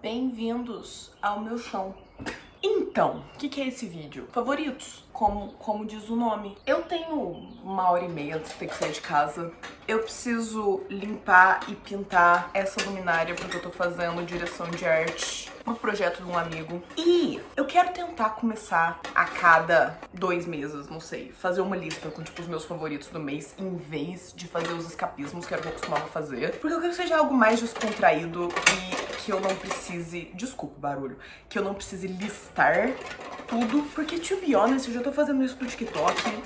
Bem-vindos ao meu chão. Então, o que é esse vídeo? Favoritos, como diz o nome. Eu tenho 1h30 antes de ter que sair de casa. Eu preciso limpar e pintar essa luminária porque eu tô fazendo direção de arte pro projeto de um amigo. E eu quero tentar começar a cada 2 meses, não sei, fazer uma lista com, tipo, os meus favoritos do mês, em vez de fazer os escapismos que era o que eu costumava fazer. Porque eu quero que seja algo mais descontraído e que eu não precise... Desculpa o barulho. Que eu não precise listar tudo. Porque, to be honest, eu já tô fazendo isso pro TikTok.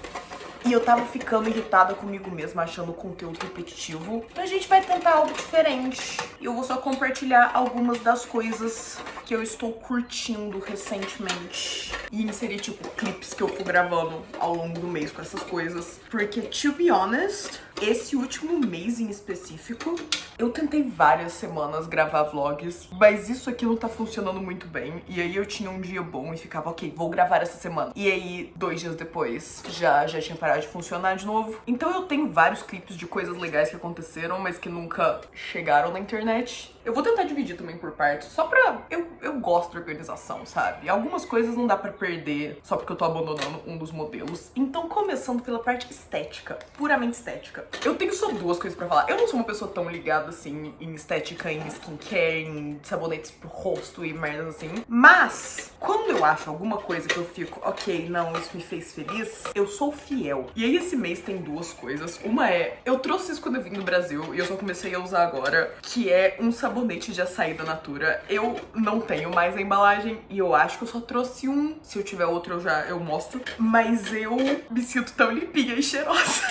E eu tava ficando irritada comigo mesma, achando o conteúdo repetitivo. Então a gente vai tentar algo diferente. E eu vou só compartilhar algumas das coisas que eu estou curtindo recentemente. E inserir, tipo, clipes que eu fui gravando ao longo do mês com essas coisas. Porque, to be honest, esse último mês em específico, eu tentei várias semanas gravar vlogs, mas isso aqui não tá funcionando muito bem. E aí eu tinha um dia bom e ficava, ok, vou gravar essa semana. E aí, 2 dias depois, já tinha parado de funcionar de novo. Então eu tenho vários clipes de coisas legais que aconteceram, mas que nunca chegaram na internet. Eu vou tentar dividir também por partes, só pra... Eu gosto de organização, sabe? Algumas coisas não dá pra perder só porque eu tô abandonando um dos modelos. Então, começando pela parte estética, puramente estética. Eu tenho só 2 coisas pra falar. Eu não sou uma pessoa tão ligada, assim, em estética, em skincare, em sabonetes pro rosto e merdas assim. Mas, quando eu acho alguma coisa que eu fico, ok, não, isso me fez feliz, eu sou fiel. E aí, esse mês tem 2 coisas. Uma é, eu trouxe isso quando eu vim no Brasil e eu só comecei a usar agora, que é um sabonete de açaí da Natura. Eu não tenho mais a embalagem e eu acho que eu só trouxe um. Se eu tiver outro, eu mostro. Mas eu me sinto tão limpinha e cheirosa.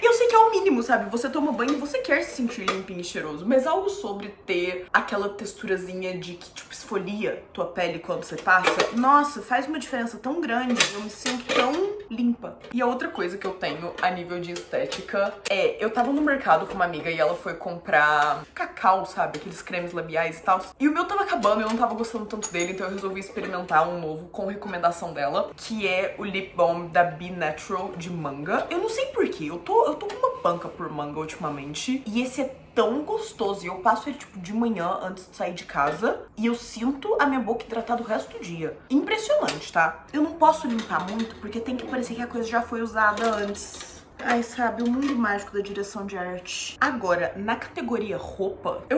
Eu sei que é o mínimo, sabe? Você toma banho e você quer se sentir limpinho e cheiroso, mas algo sobre ter aquela texturazinha de que, tipo, esfolia tua pele quando você passa, nossa, faz uma diferença tão grande, eu me sinto tão limpa. E a outra coisa que eu tenho a nível de estética é, eu tava no mercado com uma amiga e ela foi comprar cacau, sabe? Aqueles cremes labiais e tal. E o meu tava acabando e eu não tava gostando tanto dele, então eu resolvi experimentar um novo com recomendação dela, que é o Lip Balm da Be Natural de manga. Eu não sei porquê, eu tô com uma panca por manga ultimamente. E esse é tão gostoso. E eu passo ele, tipo, de manhã antes de sair de casa. E eu sinto a minha boca hidratada o resto do dia. Impressionante, tá? Eu não posso limpar muito, porque tem que parecer que a coisa já foi usada antes. Ai, sabe, o mundo mágico da direção de arte. Agora, na categoria roupa, eu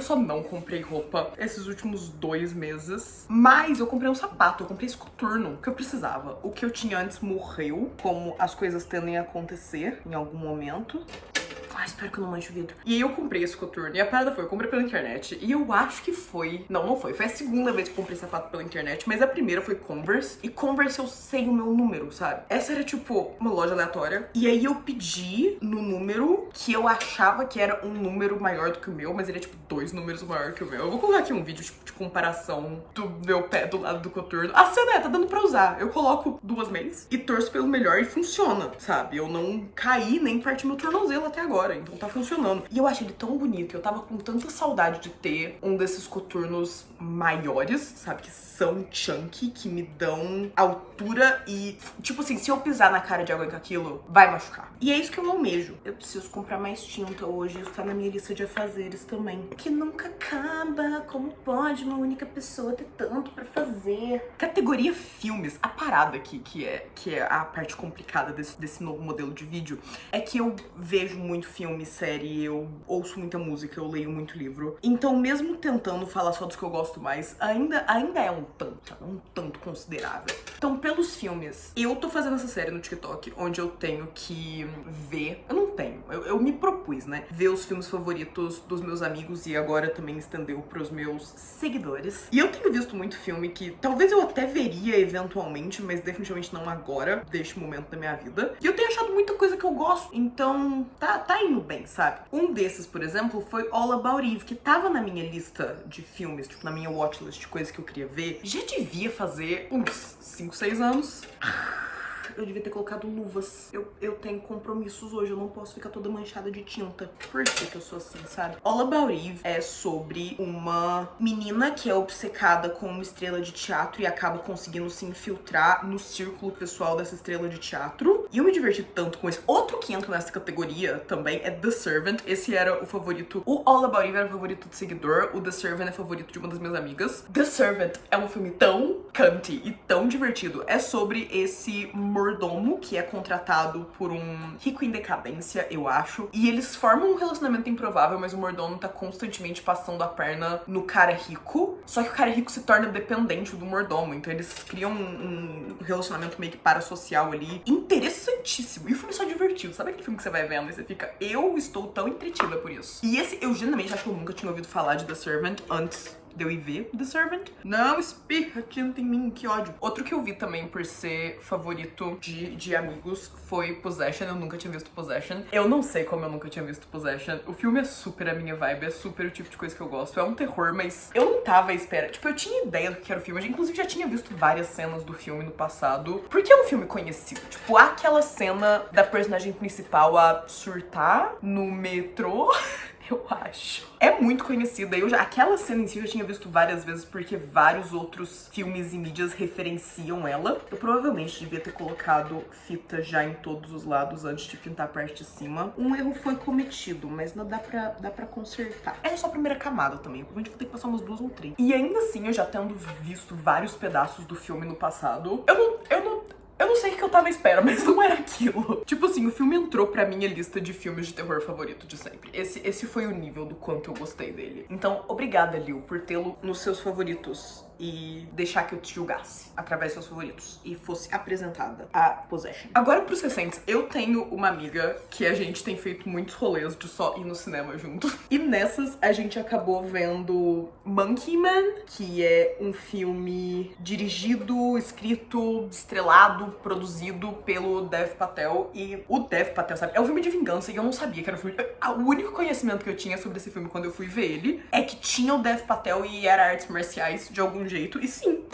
só não comprei roupa esses últimos 2 meses. Mas eu comprei um sapato, eu comprei esse coturno que eu precisava. O que eu tinha antes morreu, como as coisas tendem a acontecer em algum momento. Ai, espero que eu não manche o vidro. E aí eu comprei esse coturno. E a parada foi, eu comprei pela internet. E eu acho que foi... Não foi. Foi a segunda vez que eu comprei sapato pela internet. Mas a primeira foi Converse. E Converse eu sei o meu número, sabe? Essa era, tipo, uma loja aleatória. E aí eu pedi no número que eu achava que era um número maior do que o meu. Mas ele é, tipo, 2 números maior que o meu. Eu vou colocar aqui um vídeo, tipo, de comparação do meu pé do lado do coturno. A cena tá dando pra usar. Eu coloco 2 meias e torço pelo melhor e funciona, sabe? Eu não caí nem parti meu tornozelo até agora. Então tá funcionando. E eu achei ele tão bonito. Eu tava com tanta saudade de ter um desses coturnos maiores, sabe? Que são chunky, que me dão altura e... Tipo assim, se eu pisar na cara de alguém com aquilo, vai machucar. E é isso que eu almejo. Eu preciso comprar mais tinta hoje. Isso tá na minha lista de afazeres também. Que nunca acaba. Como pode uma única pessoa ter tanto pra fazer? Categoria filmes. A parada aqui, que é a parte complicada desse novo modelo de vídeo, é que eu vejo muito filme, série, eu ouço muita música, eu leio muito livro. Então, mesmo tentando falar só dos que eu gosto mais, ainda é um tanto considerável. Então, pelos filmes, eu tô fazendo essa série no TikTok, onde eu tenho que ver... Eu não tenho, eu me propus, né? Ver os filmes favoritos dos meus amigos e agora também estendeu pros meus seguidores. E eu tenho visto muito filme que talvez eu até veria eventualmente, mas definitivamente não agora, deste momento da minha vida. E eu tenho achado muita coisa que eu gosto, então tá indo bem, sabe? Um desses, por exemplo, foi All About Eve, que tava na minha lista de filmes, tipo, na minha watchlist de coisas que eu queria ver. Já devia fazer uns 5, 6 anos. Eu devia ter colocado luvas. Eu tenho compromissos hoje, eu não posso ficar toda manchada de tinta. Por que eu sou assim, sabe? All About Eve é sobre uma menina que é obcecada com uma estrela de teatro e acaba conseguindo se infiltrar no círculo pessoal dessa estrela de teatro. E eu me diverti tanto com esse. Outro que entra nessa categoria também é The Servant. Esse era o favorito. O All About Eve era o favorito de seguidor. O The Servant é favorito de uma das minhas amigas. The Servant é um filme tão cunty e tão divertido. É sobre esse mordomo que é contratado por um rico em decadência, eu acho. E eles formam um relacionamento improvável, mas o mordomo tá constantemente passando a perna no cara rico. Só que o cara rico se torna dependente do mordomo. Então eles criam um relacionamento meio que parasocial ali. Interessantíssimo. E o filme é só divertido. Sabe aquele filme que você vai vendo e você fica, eu estou tão entretida por isso. E esse, eu genuinamente acho que eu nunca tinha ouvido falar de The Servant antes de eu ir ver The Servant. Não espirra tinta em mim, que ódio. Outro que eu vi também por ser favorito de amigos foi Possession. Eu nunca tinha visto Possession. Eu não sei como eu nunca tinha visto Possession. O filme é super a minha vibe, é super o tipo de coisa que eu gosto. É um terror, mas eu não tava à espera. Tipo, eu tinha ideia do que era o filme. Eu, inclusive, já tinha visto várias cenas do filme no passado. Porque é um filme conhecido. Tipo, há aquela cena da personagem principal a surtar no metrô. Eu acho. É muito conhecida. Aquela cena em si eu já tinha visto várias vezes porque vários outros filmes e mídias referenciam ela. Eu provavelmente devia ter colocado fita já em todos os lados antes de pintar a parte de cima. Um erro foi cometido, mas não dá pra consertar. É só a primeira camada também. A gente vai ter que passar umas 2 ou 3. E ainda assim, eu já tendo visto vários pedaços do filme no passado, eu não sei o que eu tava à espera, mas não era aquilo. Tipo assim, o filme entrou pra minha lista de filmes de terror favorito de sempre. Esse foi o nível do quanto eu gostei dele. Então, obrigada, Liu, por tê-lo nos seus favoritos e deixar que eu te julgasse através dos seus favoritos e fosse apresentada a Possession. Agora, pros recentes, eu tenho uma amiga que a gente tem feito muitos rolês de só ir no cinema junto. E nessas, a gente acabou vendo Monkey Man, que é um filme dirigido, escrito, estrelado, produzido pelo Dev Patel. E o Dev Patel, sabe, é um filme de vingança e eu não sabia que era um filme. O único conhecimento que eu tinha sobre esse filme quando eu fui ver ele é que tinha o Dev Patel e era artes marciais de algum jeito. E sim,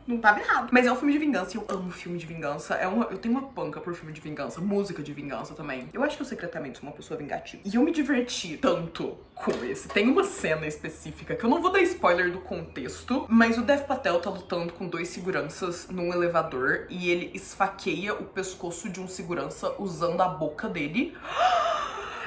não tava errado. Mas é um filme de vingança e eu amo filme de vingança. Eu tenho uma panca por filme de vingança, música de vingança também. Eu acho que eu secretamente sou uma pessoa vingativa. E eu me diverti tanto com esse. Tem uma cena específica que eu não vou dar spoiler do contexto, mas o Dev Patel tá lutando com 2 seguranças num elevador e ele esfaqueia o pescoço de um segurança usando a boca dele.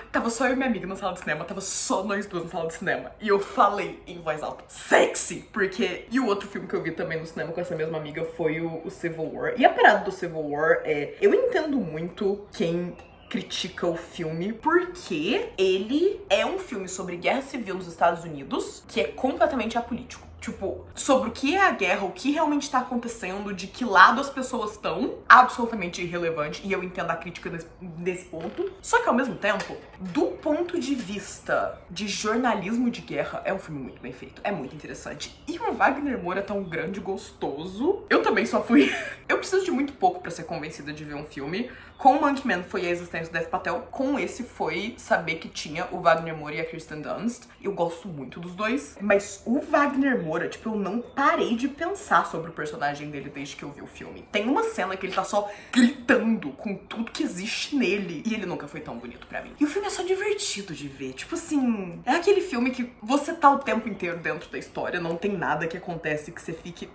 Tava só eu e minha amiga na sala de cinema, tava só nós duas na sala de cinema. E eu falei em voz alta, sexy! Porque... E o outro filme que eu vi também no cinema com essa mesma amiga foi o Civil War. E a parada do Civil War é... Eu entendo muito quem critica o filme, porque ele é um filme sobre guerra civil nos Estados Unidos, que é completamente apolítico. Tipo, sobre o que é a guerra, o que realmente tá acontecendo, de que lado as pessoas estão, absolutamente irrelevante, e eu entendo a crítica desse ponto. Só que ao mesmo tempo, do ponto de vista de jornalismo de guerra, é um filme muito bem feito, é muito interessante. E o Wagner Moura é tão grande e gostoso. Eu também só fui... Eu preciso de muito pouco pra ser convencida de ver um filme. Com o Monkey Man foi a existência do Dev Patel, com esse foi saber que tinha o Wagner Moura e a Kirsten Dunst. Eu gosto muito dos dois, mas o Wagner Moura, tipo, eu não parei de pensar sobre o personagem dele desde que eu vi o filme. Tem uma cena que ele tá só gritando com tudo que existe nele, e ele nunca foi tão bonito pra mim. E o filme é só divertido de ver, tipo assim, é aquele filme que você tá o tempo inteiro dentro da história, não tem nada que acontece que você fique,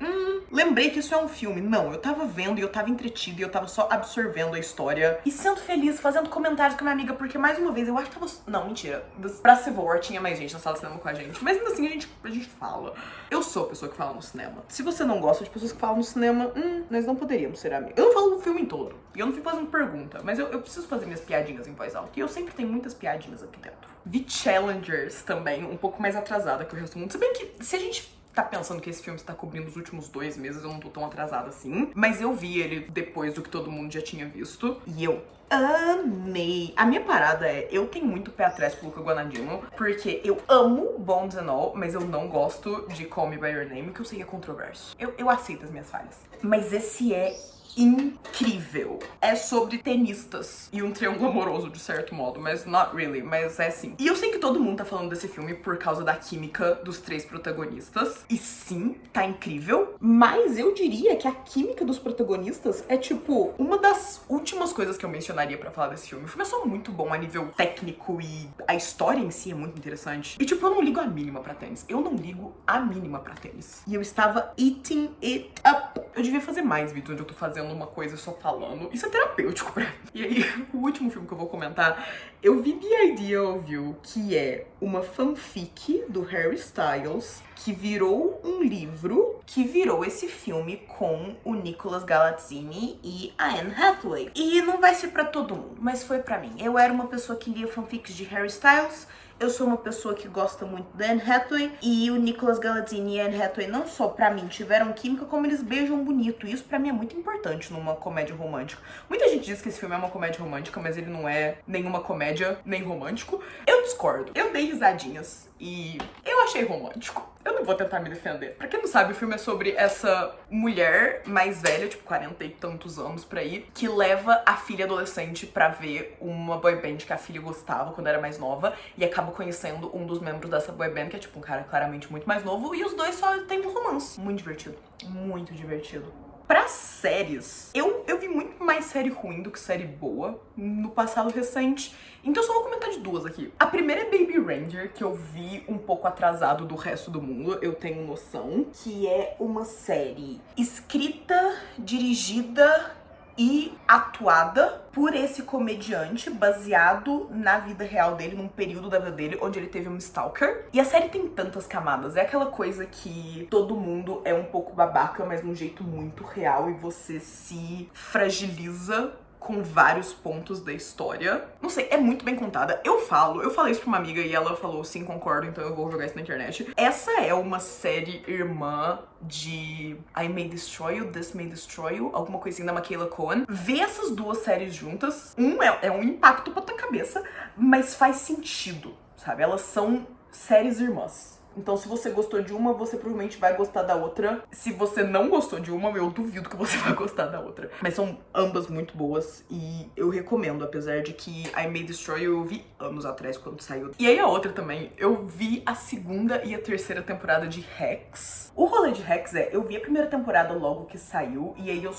lembrei que isso é um filme. Não, eu tava vendo e eu tava entretida e eu tava só absorvendo a história e sendo feliz, fazendo comentários com a minha amiga, porque mais uma vez, eu acho que tava... Não, mentira. Pra Civil War tinha mais gente na sala de cinema com a gente, mas ainda assim a gente fala. Eu sou a pessoa que fala no cinema. Se você não gosta de pessoas que falam no cinema, nós não poderíamos ser amigos. Eu não falo o filme todo, e eu não fico fazendo pergunta, mas eu preciso fazer minhas piadinhas em voz alta, e eu sempre tenho muitas piadinhas aqui dentro. Vi Challengers também, um pouco mais atrasada que o resto do mundo, se bem que se a gente tá pensando que esse filme está cobrindo os últimos 2 meses, eu não tô tão atrasada assim. Mas eu vi ele depois do que todo mundo já tinha visto. E eu amei. A minha parada é, eu tenho muito pé atrás com o Luca Guadagnino, porque eu amo Bones and All, mas eu não gosto de Call Me By Your Name, que eu sei que é controverso. Eu aceito as minhas falhas. Mas esse é incrível. É sobre tenistas e um triângulo amoroso, de certo modo, mas not really, mas é assim. E eu sei que todo mundo tá falando desse filme por causa da química dos três protagonistas, e sim, tá incrível, mas eu diria que a química dos protagonistas é, tipo, uma das últimas coisas que eu mencionaria pra falar desse filme. O filme é só muito bom a nível técnico e a história em si é muito interessante. E, tipo, eu não ligo a mínima pra tênis. Eu não ligo a mínima pra tênis. E eu estava eating it up. Eu devia fazer mais vídeos onde eu tô fazendo uma coisa e só falando. Isso é terapêutico pra mim. E aí, o último filme que eu vou comentar, eu vi The Idea of You, que é uma fanfic do Harry Styles, que virou um livro, que virou esse filme com o Nicholas Galatzini e a Anne Hathaway. E não vai ser pra todo mundo, mas foi pra mim. Eu era uma pessoa que lia fanfics de Harry Styles, eu sou uma pessoa que gosta muito da Anne Hathaway, e o Nicholas Galatzini e a Anne Hathaway não só pra mim tiveram química, como eles beijam bonito. E isso pra mim é muito importante numa comédia romântica. Muita gente diz que esse filme é uma comédia romântica, mas ele não é nenhuma comédia, nem romântico. Eu discordo. Eu dei risadinhas e eu achei romântico. Eu não vou tentar me defender. Pra quem não sabe, o filme é sobre essa mulher mais velha, tipo 40 e tantos anos por aí, que leva a filha adolescente pra ver uma boy band que a filha gostava quando era mais nova, e acaba conhecendo um dos membros dessa boy band, que é tipo um cara claramente muito mais novo, e os dois só têm um romance. Muito divertido. Muito divertido. Pra séries, eu vi muito mais série ruim do que série boa no passado recente, então eu só vou comentar de duas aqui. A primeira é Baby Ranger, que eu vi um pouco atrasado do resto do mundo, eu tenho noção, que é uma série escrita, dirigida e atuada por esse comediante, baseado na vida real dele, num período da vida dele onde ele teve um stalker. E a série tem tantas camadas, é aquela coisa que todo mundo é um pouco babaca, mas de um jeito muito real, e você se fragiliza com vários pontos da história. Não sei, é muito bem contada. Eu falei isso pra uma amiga e ela falou, sim, concordo, então eu vou jogar isso na internet. Essa é uma série irmã de I May Destroy You, This May Destroy You, alguma coisinha da Michaela Cohen. Ver essas duas séries juntas, é um impacto pra tua cabeça, mas faz sentido, sabe? Elas são séries irmãs. Então, se você gostou de uma, você provavelmente vai gostar da outra. Se você não gostou de uma, eu duvido que você vai gostar da outra. Mas são ambas muito boas e eu recomendo, apesar de que I May Destroy You eu vi anos atrás quando saiu. E aí a outra também, eu vi a segunda e a terceira temporada de Hacks. O rolê de Hacks eu vi a primeira temporada logo que saiu, e aí eu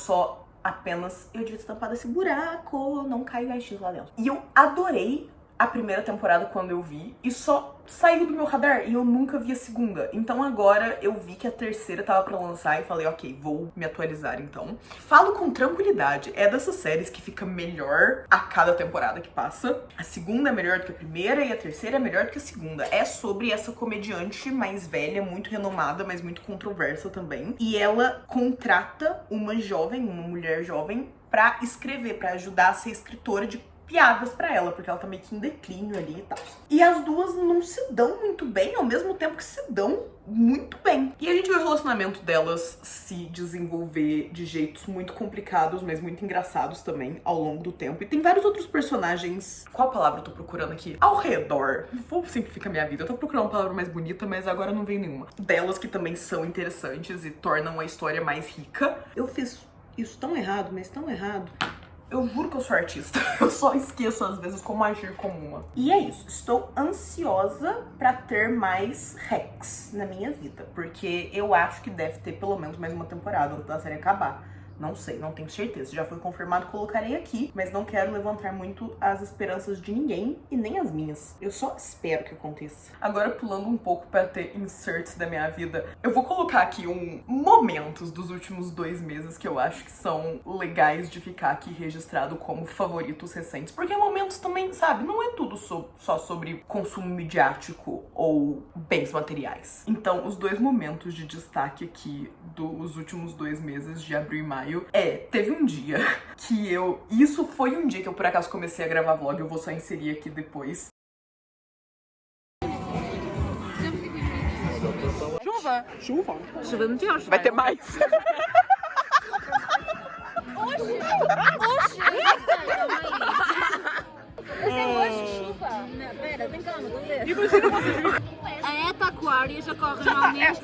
devia ter tampado esse buraco, não caiu raio-x lá dentro. E eu adorei a primeira temporada quando eu vi, e só saiu do meu radar, e eu nunca vi a segunda. Então agora eu vi que a terceira tava pra lançar e falei, ok, vou me atualizar então. Falo com tranquilidade, é dessas séries que fica melhor a cada temporada que passa. A segunda é melhor do que a primeira e a terceira é melhor do que a segunda. É sobre essa comediante mais velha, muito renomada, mas muito controversa também. E ela contrata uma mulher jovem, pra escrever, pra ajudar a ser escritora de piadas pra ela, porque ela tá meio que em declínio ali e tal. E as duas não se dão muito bem, ao mesmo tempo que se dão muito bem. E a gente vê o relacionamento delas se desenvolver de jeitos muito complicados, mas muito engraçados também, ao longo do tempo. E tem vários outros personagens... Qual palavra eu tô procurando aqui? Ao redor. Vou simplificar minha vida. Eu tô procurando uma palavra mais bonita, mas agora não vem nenhuma. Delas que também são interessantes e tornam a história mais rica. Eu fiz isso tão errado, mas tão errado. Eu juro que eu sou artista. Eu só esqueço às vezes como agir como uma. E é isso. Estou ansiosa pra ter mais Hacks na minha vida, porque eu acho que deve ter pelo menos mais uma temporada antes da série acabar. Não sei, não tenho certeza. Se já foi confirmado, colocarei aqui, mas não quero levantar muito as esperanças de ninguém e nem as minhas. Eu só espero que aconteça. Agora, pulando um pouco pra ter inserts da minha vida, eu vou colocar aqui momentos dos últimos 2 meses que eu acho que são legais de ficar aqui registrado como favoritos recentes. Porque momentos também, sabe, não é tudo só sobre consumo midiático ou bens materiais. Então, os 2 momentos de destaque aqui dos últimos 2 meses, de abril e maio, teve um dia que isso foi um dia que eu por acaso comecei a gravar vlog, eu vou só inserir aqui depois. Chuva? Chuva? Chuva não tinha, Vai ter mais. Oxi! Você gosta de chuva? Não, pera, tem calma, vamos ver. Imagina você A ETA Aquarius ocorre normalmente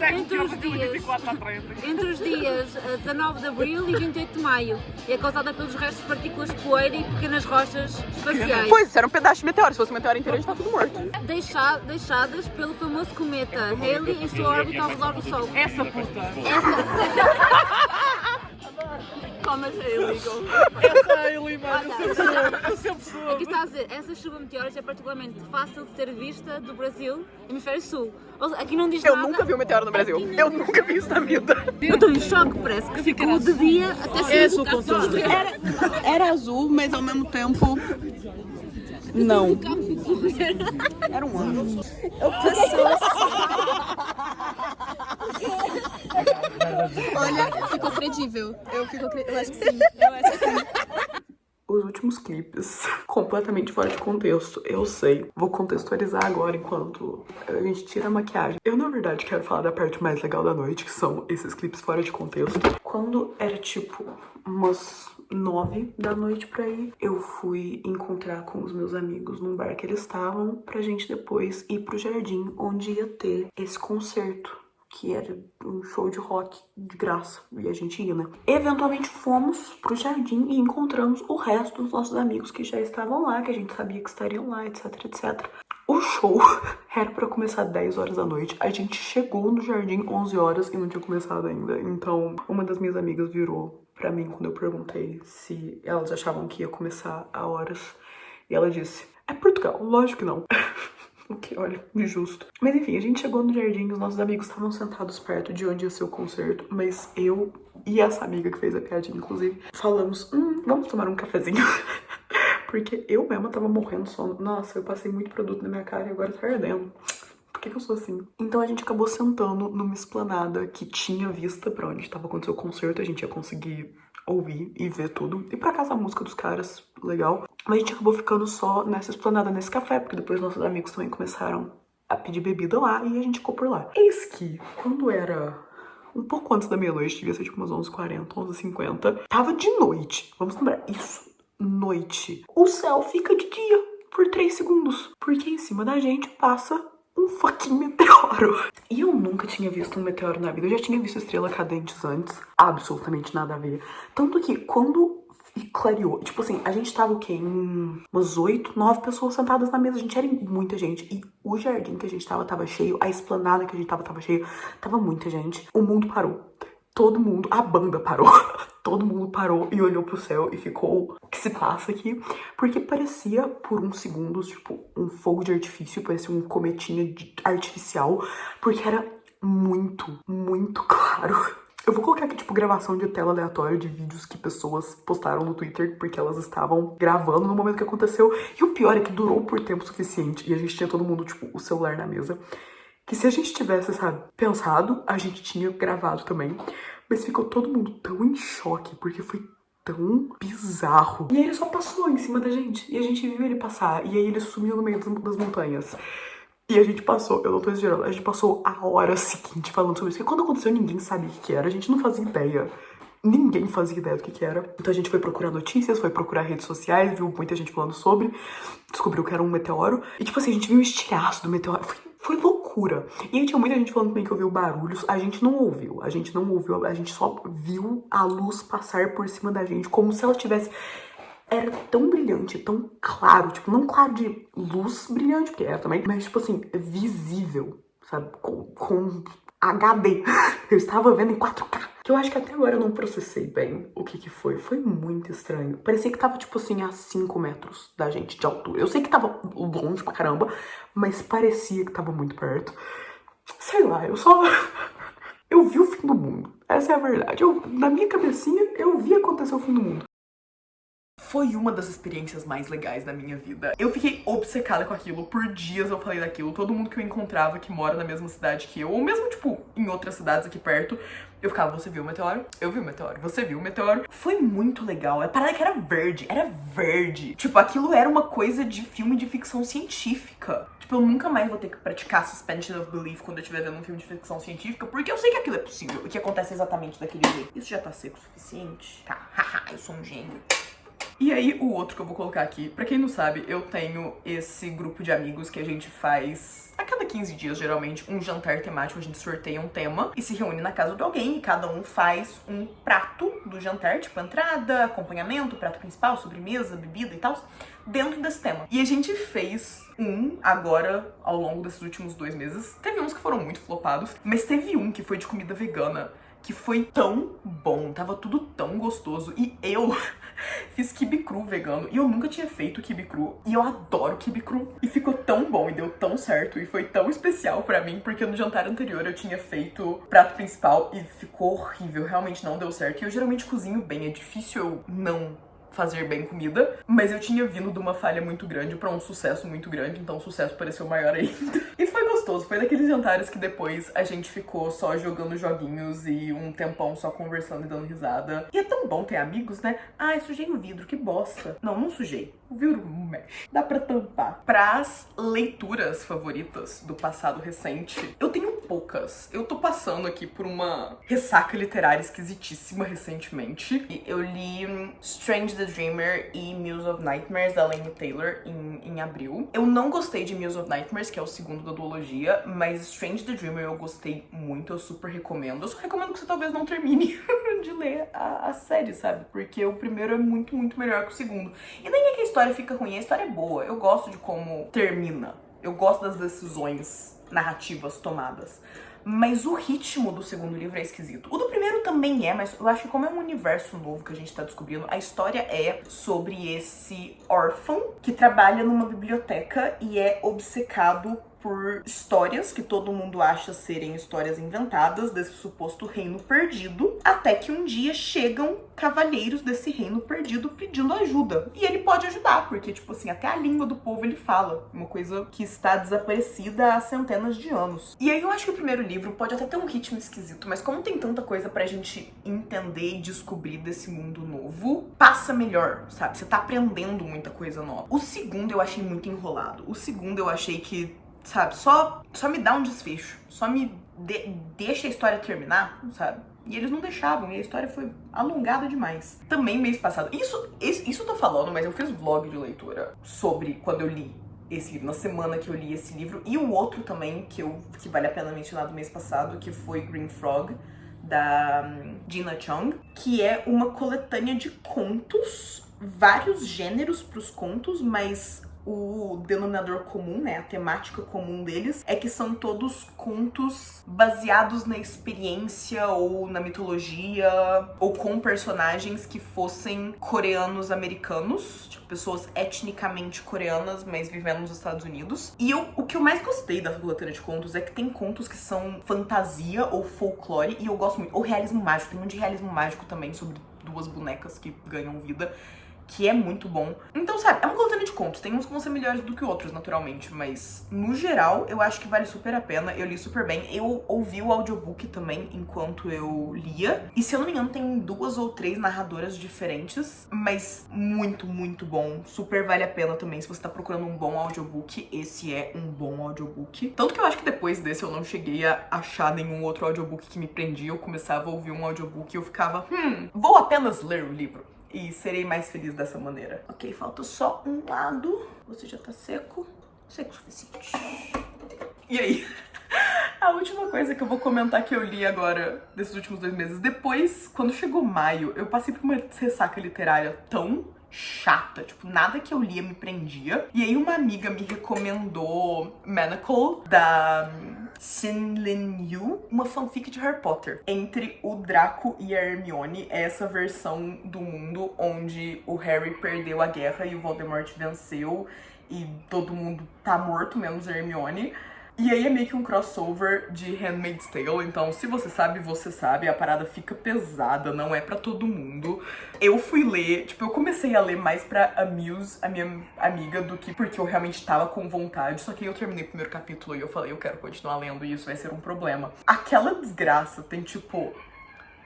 entre os dias 19 de Abril e 28 de Maio e é causada pelos restos de partículas de poeira e pequenas rochas espaciais. Pois, era um pedaço de meteoro. Se fosse um meteoro inteiro, a gente tá tudo morto. Deixadas pelo famoso cometa Halley em sua órbita ao redor do Sol. Essa puta! Comas illegal. Essa é mano, eu sempre soube. Aqui está a dizer, essa chuva meteórica é particularmente fácil de ser vista do Brasil, hemisfério sul. Aqui não diz Eu nada. nunca vi um meteoro no Brasil. Eu nunca vi isso na vida. Eu estou em choque, parece que ficou de dia até ser um bocado de Era azul, mas ao mesmo tempo... Não. Era um anjo. Olha, ficou credível. Eu acho que sim. Eu acho que sim. Os últimos clipes, completamente fora de contexto, eu sei. Vou contextualizar agora enquanto a gente tira a maquiagem. Eu, na verdade, quero falar da parte mais legal da noite, que são esses clipes fora de contexto. Quando era, tipo, umas 9 da noite pra ir, eu fui encontrar com os meus amigos num bar que eles estavam, pra gente depois ir pro jardim, onde ia ter esse concerto, que era um show de rock de graça, e a gente ia, né? Eventualmente fomos pro jardim e encontramos o resto dos nossos amigos que já estavam lá, que a gente sabia que estariam lá, etc, etc. O show era pra começar 10 horas da noite. A gente chegou no jardim 11 horas e não tinha começado ainda. Então, uma das minhas amigas virou pra mim quando eu perguntei se elas achavam que ia começar a horas. E ela disse, é Portugal, lógico que não. O que, olha, injusto. Mas enfim, a gente chegou no jardim, os nossos amigos estavam sentados perto de onde ia ser o concerto, mas eu e essa amiga que fez a piadinha, inclusive, falamos, vamos tomar um cafezinho. Porque eu mesma tava morrendo de sono. Nossa, eu passei muito produto na minha cara e agora tá ardendo. Por que eu sou assim? Então a gente acabou sentando numa esplanada que tinha vista pra onde tava acontecendo o concerto, a gente ia conseguir ouvir e ver tudo. E por acaso a música dos caras, legal. Mas a gente acabou ficando só nessa esplanada, nesse café, porque depois nossos amigos também começaram a pedir bebida lá e a gente ficou por lá. Eis que, quando era um pouco antes da meia-noite, devia ser tipo umas 11h40, 11h50, tava de noite. Vamos lembrar, isso, noite. O céu fica de dia por 3 segundos, porque em cima da gente passa um fucking meteoro. E eu nunca tinha visto um meteoro na vida. Eu já tinha visto estrela cadentes antes. Absolutamente nada a ver. Tanto que quando clareou, tipo assim, a gente tava o quê? Em umas 8, 9 pessoas sentadas na mesa. A gente era muita gente. E o jardim que a gente tava cheio. A esplanada que a gente tava cheio. Tava muita gente. O mundo parou. Todo mundo, a banda parou. Todo mundo parou e olhou pro céu e ficou, o que se passa aqui? Porque parecia, por uns segundos, tipo, um fogo de artifício, parecia um cometinha artificial, porque era muito, muito claro. Eu vou colocar aqui, tipo, gravação de tela aleatória de vídeos que pessoas postaram no Twitter, porque elas estavam gravando no momento que aconteceu. E o pior é que durou por tempo suficiente, e a gente tinha todo mundo, tipo, o celular na mesa, que se a gente tivesse, sabe, pensado, a gente tinha gravado também. Mas ficou todo mundo tão em choque, porque foi tão bizarro. E aí ele só passou em cima da gente, e a gente viu ele passar, e aí ele sumiu no meio das montanhas. E a gente passou, eu não tô exagerando, a gente passou a hora seguinte falando sobre isso, porque quando aconteceu ninguém sabia o que era, a gente não fazia ideia. Ninguém fazia ideia do que era. Então a gente foi procurar notícias, foi procurar redes sociais, viu muita gente falando sobre, descobriu que era um meteoro. E tipo assim, a gente viu o estilhaço do meteoro, foi loucura. E aí tinha muita gente falando também que ouviu barulhos, a gente não ouviu, a gente só viu a luz passar por cima da gente, como se ela tivesse... Era tão brilhante, tão claro, tipo, não claro de luz brilhante, porque era também, mas tipo assim, visível, sabe, com HD. Eu estava vendo em 4K. Que eu acho que até agora eu não processei bem o que foi. Foi muito estranho. Parecia que tava, tipo assim, a 5 metros da gente de altura. Eu sei que tava longe pra caramba, mas parecia que tava muito perto. Sei lá, eu vi o fim do mundo. Essa é a verdade. Na minha cabecinha, eu vi acontecer o fim do mundo. Foi uma das experiências mais legais da minha vida. Eu fiquei obcecada com aquilo, por dias eu falei daquilo. Todo mundo que eu encontrava que mora na mesma cidade que eu, ou mesmo, tipo, em outras cidades aqui perto, eu ficava, você viu o meteoro? Eu vi o meteoro. Você viu o meteoro? Foi muito legal. A parada que era verde. Tipo, aquilo era uma coisa de filme de ficção científica. Tipo, eu nunca mais vou ter que praticar suspension of belief quando eu estiver vendo um filme de ficção científica, porque eu sei que aquilo é possível e que acontece exatamente daquele jeito. Isso já tá seco o suficiente? Tá, haha, eu sou um gênio. E aí, o outro que eu vou colocar aqui, pra quem não sabe, eu tenho esse grupo de amigos que a gente faz a cada 15 dias, geralmente, um jantar temático. A gente sorteia um tema e se reúne na casa de alguém e cada um faz um prato do jantar, tipo entrada, acompanhamento, prato principal, sobremesa, bebida e tal, dentro desse tema. E a gente fez agora, ao longo desses últimos 2 meses. Teve uns que foram muito flopados, mas teve um que foi de comida vegana, que foi tão bom, tava tudo tão gostoso. E eu fiz quibe cru vegano, e eu nunca tinha feito quibe cru, e eu adoro quibe cru. E ficou tão bom, e deu tão certo, e foi tão especial pra mim, porque no jantar anterior eu tinha feito prato principal, e ficou horrível, realmente não deu certo. E eu geralmente cozinho bem, é difícil eu não fazer bem comida, mas eu tinha vindo de uma falha muito grande pra um sucesso muito grande, então o sucesso pareceu maior ainda. E foi gostoso, foi daqueles jantares que depois a gente ficou só jogando joguinhos e um tempão só conversando e dando risada. E é tão bom ter amigos, né? Ai, sujei o vidro, que bosta. Não, não sujei. O vidro mexe. Dá pra tampar. Pras leituras favoritas do passado recente, eu tenho poucas. Eu tô passando aqui por uma ressaca literária esquisitíssima recentemente. E eu li Strange the Dreamer e Muse of Nightmares, da Laini Taylor, em abril. Eu não gostei de Muse of Nightmares, que é o segundo da duologia, mas Strange the Dreamer eu gostei muito, eu super recomendo. Eu só recomendo que você talvez não termine de ler a série, sabe? Porque o primeiro é muito, muito melhor que o segundo. E nem é que a história fica ruim, a história é boa. Eu gosto de como termina. Eu gosto das decisões narrativas tomadas. Mas o ritmo do segundo livro é esquisito. O do primeiro também é, mas eu acho que como é um universo novo que a gente tá descobrindo, a história é sobre esse órfão que trabalha numa biblioteca e é obcecado por histórias que todo mundo acha serem histórias inventadas desse suposto reino perdido, até que um dia chegam cavaleiros desse reino perdido pedindo ajuda. E ele pode ajudar, porque, tipo assim, até a língua do povo ele fala, uma coisa que está desaparecida há centenas de anos. E aí eu acho que o primeiro livro pode até ter um ritmo esquisito, mas como tem tanta coisa pra gente entender e descobrir desse mundo novo, passa melhor, sabe? Você tá aprendendo muita coisa nova. O segundo eu achei muito enrolado. O segundo eu achei que, sabe, só me dá um desfecho. Só me deixa a história terminar, sabe? E eles não deixavam, e a história foi alongada demais. Também mês passado, isso eu tô falando, mas eu fiz vlog de leitura sobre quando eu li esse livro, na semana que eu li esse livro. E o outro também, que vale a pena mencionar do mês passado, que foi Green Frog, da Gina Chung, que é uma coletânea de contos, vários gêneros pros contos, mas o denominador comum, né, a temática comum deles, é que são todos contos baseados na experiência ou na mitologia, ou com personagens que fossem coreanos-americanos, tipo, pessoas etnicamente coreanas, mas vivendo nos Estados Unidos. E o que eu mais gostei da coletânea de contos é que tem contos que são fantasia ou folclore, e eu gosto muito, ou realismo mágico, tem um de realismo mágico também, sobre 2 bonecas que ganham vida, que é muito bom. Então, sabe, é uma coletânea de contos. Tem uns que vão ser melhores do que outros, naturalmente, mas no geral, eu acho que vale super a pena. Eu li super bem. Eu ouvi o audiobook também enquanto eu lia. E se eu não me engano, tem 2 ou 3 narradoras diferentes, mas muito, muito bom. Super vale a pena também. Se você tá procurando um bom audiobook, esse é um bom audiobook. Tanto que eu acho que depois desse eu não cheguei a achar nenhum outro audiobook que me prendia. Eu começava a ouvir um audiobook e eu ficava, vou apenas ler o livro e serei mais feliz dessa maneira. Ok, falta só um lado. Você já tá seco. Seco o suficiente. E aí? A última coisa que eu vou comentar que eu li agora, desses últimos 2 meses. Depois, quando chegou maio, eu passei por uma ressaca literária tão chata, tipo, nada que eu lia me prendia. E aí uma amiga me recomendou Manacle, da Sin Lin Yu, uma fanfic de Harry Potter entre o Draco e a Hermione. É essa versão do mundo onde o Harry perdeu a guerra e o Voldemort venceu e todo mundo tá morto, menos a Hermione. E aí é meio que um crossover de Handmaid's Tale, então se você sabe, a parada fica pesada, não é pra todo mundo. Eu fui ler, tipo, eu comecei a ler mais pra amuse a minha amiga do que porque eu realmente tava com vontade, só que eu terminei o primeiro capítulo e eu falei, eu quero continuar lendo e isso vai ser um problema. Aquela desgraça tem, tipo,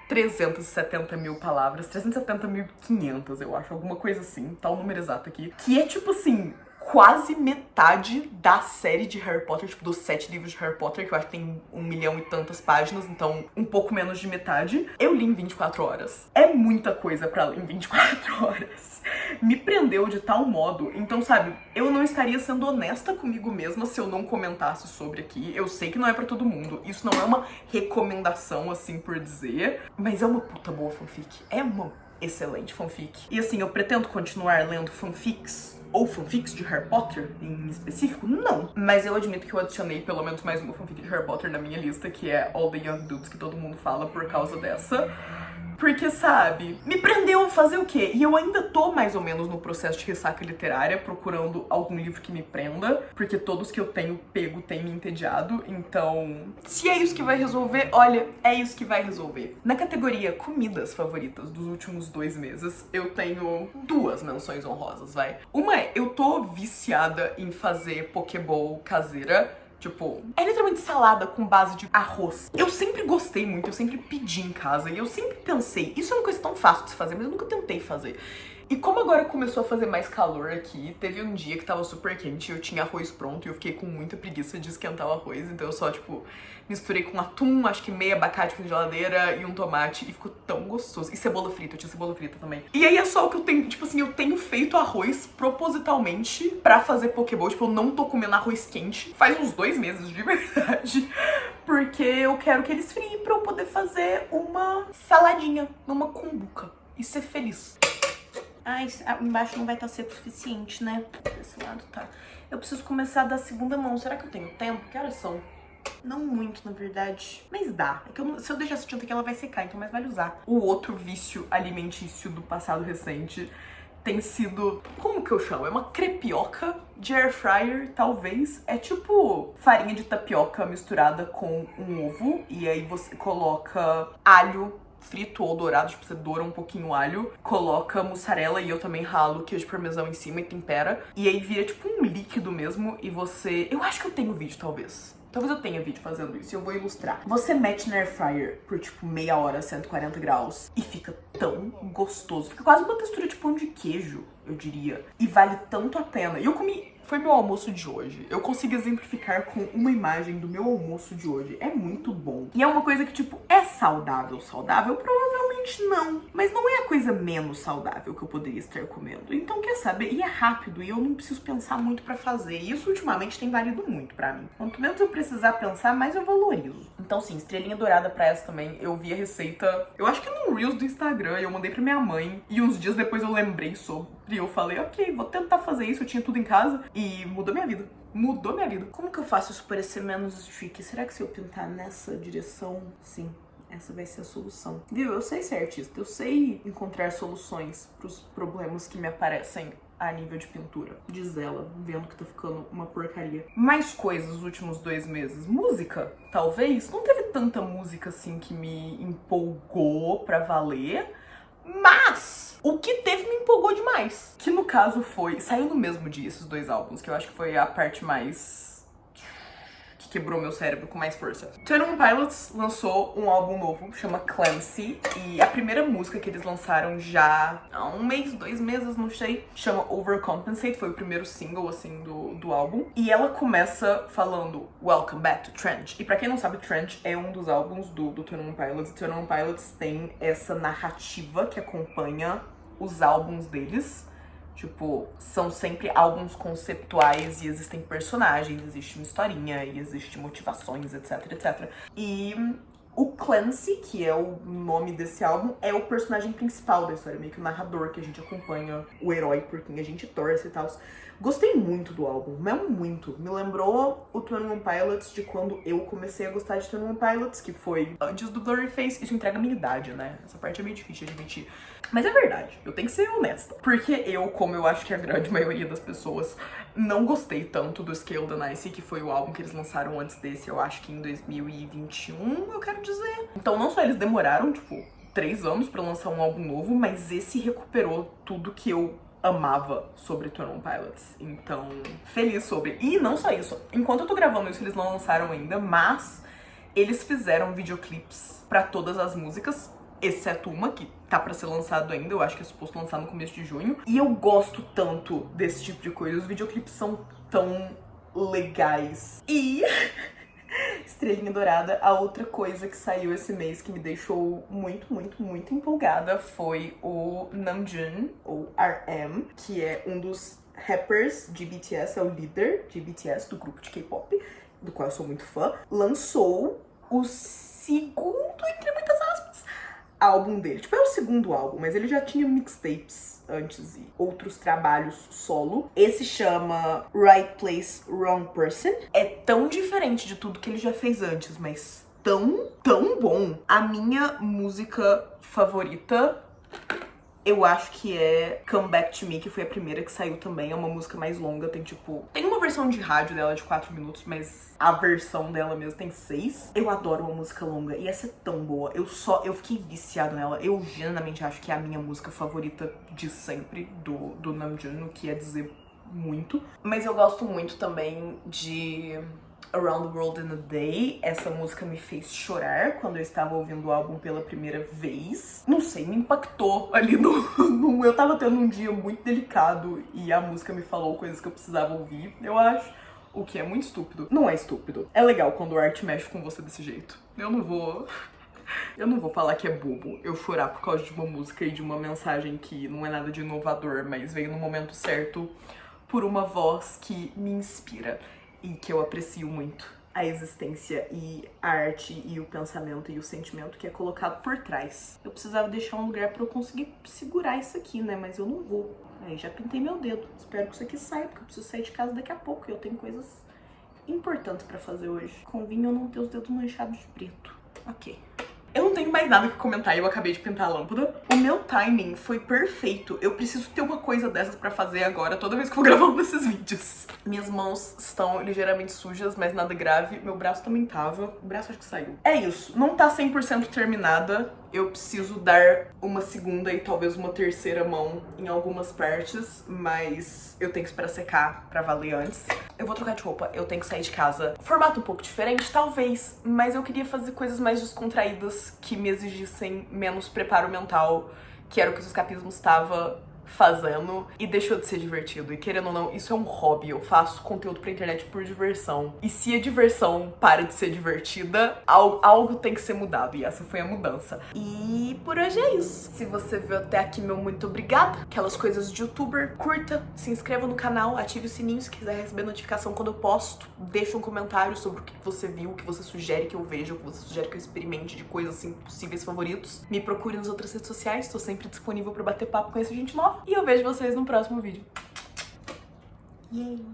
370 mil palavras, 370.500, eu acho, alguma coisa assim, tá o número exato aqui, que é tipo assim, quase metade da série de Harry Potter, tipo, dos 7 livros de Harry Potter, que eu acho que tem 1 milhão e tantas páginas, então um pouco menos de metade, eu li em 24 horas. É muita coisa pra ler em 24 horas. Me prendeu de tal modo, então, sabe, eu não estaria sendo honesta comigo mesma se eu não comentasse sobre aqui. Eu sei que não é pra todo mundo, isso não é uma recomendação, assim, por dizer, mas é uma puta boa fanfic. É uma excelente fanfic. E assim, eu pretendo continuar lendo fanfics ou fanfics de Harry Potter em específico? Não. Mas eu admito que eu adicionei pelo menos mais uma fanfic de Harry Potter na minha lista, que é All the Young Dudes, que todo mundo fala por causa dessa. Porque, sabe, me prendeu a fazer o quê? E eu ainda tô mais ou menos no processo de ressaca literária, procurando algum livro que me prenda, porque todos que eu tenho pego têm me entediado, então... Se é isso que vai resolver, olha, é isso que vai resolver. Na categoria comidas favoritas dos últimos 2 meses, eu tenho 2 menções honrosas, vai. Uma é, eu tô viciada em fazer pokeball caseira. Tipo, é literalmente salada com base de arroz. Eu sempre gostei muito, eu sempre pedi em casa e eu sempre pensei, isso é uma coisa tão fácil de se fazer, mas eu nunca tentei fazer. E como agora começou a fazer mais calor aqui, teve um dia que tava super quente e eu tinha arroz pronto e eu fiquei com muita preguiça de esquentar o arroz, então eu só, tipo, misturei com atum, acho que meio abacate com geladeira e um tomate e ficou tão gostoso. E cebola frita, eu tinha cebola frita também. E aí é só o que eu tenho, tipo assim, eu tenho feito arroz propositalmente pra fazer pokeball, tipo, eu não tô comendo arroz quente faz uns 2 meses, de verdade. Porque eu quero que ele esfrie pra eu poder fazer uma saladinha numa cumbuca e ser feliz. Ai, embaixo não vai estar seco o suficiente, né? Desse lado tá. Eu preciso começar da segunda mão. Será que eu tenho tempo? Que horas são? Não muito, na verdade. Mas dá. É que se eu deixar essa tinta aqui, ela vai secar, então mais vale usar. O outro vício alimentício do passado recente tem sido... Como que eu chamo? É uma crepioca de air fryer, talvez. É tipo farinha de tapioca misturada com um ovo. E aí você coloca alho frito ou dourado, tipo, você doura um pouquinho o alho, coloca mussarela e eu também ralo queijo parmesão em cima e tempera. E aí vira tipo um líquido mesmo e você... Eu acho que eu tenho vídeo, talvez. Talvez eu tenha vídeo fazendo isso e eu vou ilustrar. Você mete na air fryer por tipo meia hora, 140 graus e fica tão gostoso. Fica quase uma textura de pão de queijo, eu diria. E vale tanto a pena. E eu comi... Foi meu almoço de hoje. Eu consigo exemplificar com uma imagem do meu almoço de hoje. É muito bom. E é uma coisa que, tipo, é saudável. Saudável? Provavelmente não. Mas não é a coisa menos saudável que eu poderia estar comendo. Então, quer saber? E é rápido. E eu não preciso pensar muito pra fazer. E isso, ultimamente, tem valido muito pra mim. Quanto menos eu precisar pensar, mais eu valorizo. Então, sim, estrelinha dourada pra essa também. Eu vi a receita, eu acho que no Reels do Instagram. Eu mandei pra minha mãe. E uns dias depois eu lembrei sobre. E eu falei, ok, vou tentar fazer isso. Eu tinha tudo em casa. E mudou minha vida. Mudou minha vida. Como que eu faço isso parecer menos streaky? Será que se eu pintar nessa direção? Sim, essa vai ser a solução. Viu? Eu sei ser artista. Eu sei encontrar soluções pros problemas que me aparecem a nível de pintura. Diz ela, vendo que tá ficando uma porcaria. Mais coisas nos últimos 2 meses. Música, talvez. Não teve tanta música assim que me empolgou pra valer. Mas o que teve me empolgou demais. Que no caso foi... Saiu no mesmo dia esses 2 álbuns, que eu acho que foi a parte mais... que quebrou meu cérebro com mais força. 21 Pilots lançou um álbum novo, chama Clancy. E a primeira música que eles lançaram já há 1 mês, 2 meses, não sei, chama Overcompensate. Foi o primeiro single, assim, do álbum. E ela começa falando Welcome Back to Trench. E pra quem não sabe, Trench é um dos álbuns do 21 Pilots. 21 Pilots tem essa narrativa que acompanha os álbuns deles. Tipo, são sempre álbuns conceptuais e existem personagens, existe uma historinha e existe motivações, etc, etc. E o Clancy, que é o nome desse álbum, é o personagem principal da história, meio que o narrador que a gente acompanha, o herói por quem a gente torce e tal. Gostei muito do álbum, mesmo muito. Me lembrou o 21 Pilots de quando eu comecei a gostar de 21 Pilots, que foi antes do Blurryface. Isso entrega a minha idade, né? Essa parte é meio difícil de admitir. Mas é verdade, eu tenho que ser honesta. Porque eu, como eu acho que a grande maioria das pessoas, não gostei tanto do Scale the Nice, que foi o álbum que eles lançaram antes desse, eu acho que em 2021, eu quero dizer. Então não só eles demoraram, tipo, 3 anos pra lançar um álbum novo, mas esse recuperou tudo que eu amava sobre 21 Pilots. Então, feliz sobre. E não só isso. Enquanto eu tô gravando isso, eles não lançaram ainda, mas eles fizeram videoclipes pra todas as músicas. exceto uma que tá pra ser lançado ainda, eu acho que é suposto lançar no começo de junho. E eu gosto tanto desse tipo de coisa, os videoclipes são tão legais. E estrelinha dourada, a outra coisa que saiu esse mês que me deixou muito empolgada foi o Namjoon, ou RM, que é um dos rappers de BTS, é o líder de BTS, do grupo de K-pop, do qual eu sou muito fã, lançou o segundo, entre muitas aspas, álbum dele. Tipo, é o segundo álbum, mas ele já tinha mixtapes antes e outros trabalhos solo. Esse chama Right Place, Wrong Person. É tão diferente de tudo que ele já fez antes, mas tão bom. A minha música favorita, eu acho que é Come Back to Me, que foi a primeira que saiu também. É uma música mais longa, tem tipo... Tem uma versão de rádio dela de 4 minutos, mas a versão dela mesmo tem 6. Eu adoro uma música longa e essa é tão boa. Eu fiquei viciado nela. Eu genuinamente acho que é a minha música favorita de sempre, do Namjoon, o que é dizer muito. Mas eu gosto muito também de Around the World in a Day. Essa música me fez chorar quando eu estava ouvindo o álbum pela primeira vez. Não sei, me impactou ali eu tava tendo um dia muito delicado e a música me falou coisas que eu precisava ouvir, eu acho. O que é muito estúpido. Não é estúpido. É legal quando o arte mexe com você desse jeito. Eu não vou falar que é bobo eu chorar por causa de uma música e de uma mensagem que não é nada de inovador, mas veio no momento certo por uma voz que me inspira e que eu aprecio muito a existência e a arte e o pensamento e o sentimento que é colocado por trás. Eu precisava deixar um lugar pra eu conseguir segurar isso aqui, né? Mas eu não vou. Aí já pintei meu dedo. Espero que isso aqui saia, porque eu preciso sair de casa daqui a pouco e eu tenho coisas importantes pra fazer hoje. Convinha eu não ter os dedos manchados de preto. Ok. Eu não tenho mais nada que comentar e eu acabei de pintar a lâmpada. O meu timing foi perfeito. Eu preciso ter uma coisa dessas pra fazer agora, toda vez que eu vou gravar um desses vídeos. Minhas mãos estão ligeiramente sujas, mas nada grave. Meu braço também tava. O braço acho que saiu. É isso. Não tá 100% terminada. Eu preciso dar uma segunda e talvez uma terceira mão em algumas partes, mas eu tenho que esperar secar pra valer antes. Eu vou trocar de roupa, eu tenho que sair de casa. Formato um pouco diferente, talvez, mas eu queria fazer coisas mais descontraídas que me exigissem menos preparo mental, que era o que os escapismos estava fazendo, e deixou de ser divertido. E querendo ou não, isso é um hobby. Eu faço conteúdo pra internet por diversão. E se a diversão para de ser divertida, algo tem que ser mudado. E essa foi a mudança. E por hoje é isso. Se você viu até aqui, meu muito obrigada. Aquelas coisas de youtuber, curta, se inscreva no canal, ative o sininho se quiser receber notificação quando eu posto. Deixa um comentário sobre o que você viu, o que você sugere que eu veja, o que você sugere que eu experimente de coisas assim, possíveis favoritos. Me procure nas outras redes sociais, tô sempre disponível pra bater papo com essa gente nova. E eu vejo vocês no próximo vídeo. Yay!